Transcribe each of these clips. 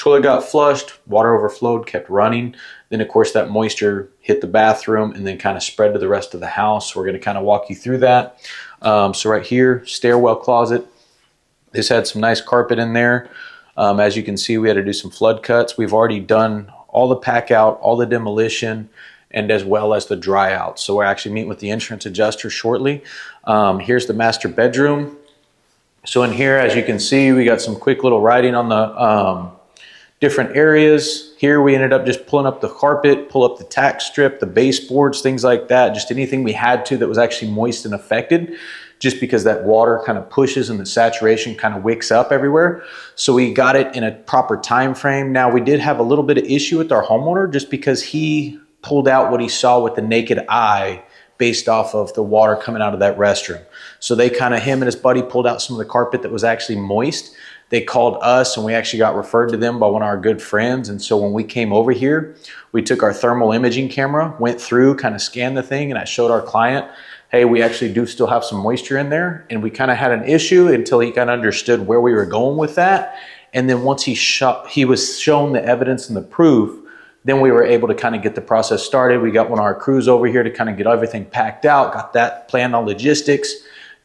Toilet got flushed, water overflowed, kept running. Then of course that moisture hit the bathroom and then kind of spread to the rest of the house. We're going to kind of walk you through that. So right here, stairwell closet. This had some nice carpet in there. As you can see, we had to do some flood cuts. We've already done all the pack out, all the demolition, and as well as the dry out. So we're actually meeting with the insurance adjuster shortly. Here's the master bedroom. So in here, as you can see, we got some quick little writing on the different areas. Here we ended up just pulling up the carpet, pull up the tack strip, the baseboards, things like that. Just anything we had to that was actually moist and affected, just because that water kind of pushes and the saturation kind of wicks up everywhere. So we got it in a proper time frame. Now we did have a little bit of issue with our homeowner just because he pulled out what he saw with the naked eye based off of the water coming out of that restroom. So they kind of, him and his buddy pulled out some of the carpet that was actually moist. They called us and we actually got referred to them by one of our good friends. And so when we came over here, we took our thermal imaging camera, went through, kind of scanned the thing, and I showed our client, hey, we actually do still have some moisture in there. And we kind of had an issue until he kind of understood where we were going with that. And then once he was shown the evidence and the proof, then we were able to kind of get the process started. We got one of our crews over here to kind of get everything packed out, got that planned on logistics,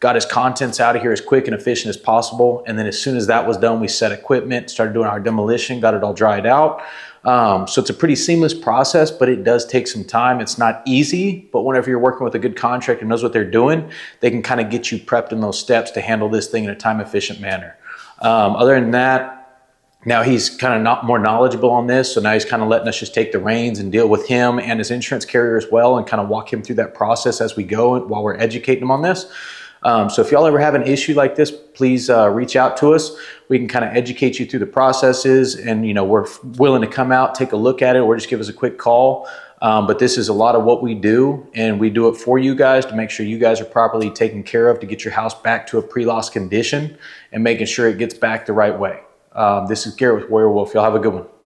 got his contents out of here as quick and efficient as possible. And then as soon as that was done, we set equipment, started doing our demolition, got it all dried out. So it's a pretty seamless process, but it does take some time. It's not easy, but whenever you're working with a good contractor who knows what they're doing, they can kind of get you prepped in those steps to handle this thing in a time efficient manner. Other than that, now he's kind of not more knowledgeable on this. So now he's kind of letting us just take the reins and deal with him and his insurance carrier as well and kind of walk him through that process as we go while we're educating him on this. So if y'all ever have an issue like this, please reach out to us. We can kind of educate you through the processes, and you know, we're willing to come out, take a look at it, or just give us a quick call. But this is a lot of what we do, and we do it for you guys to make sure you guys are properly taken care of to get your house back to a pre-loss condition and making sure it gets back the right way. This is Garrett with Warrior Wolf. Y'all have a good one.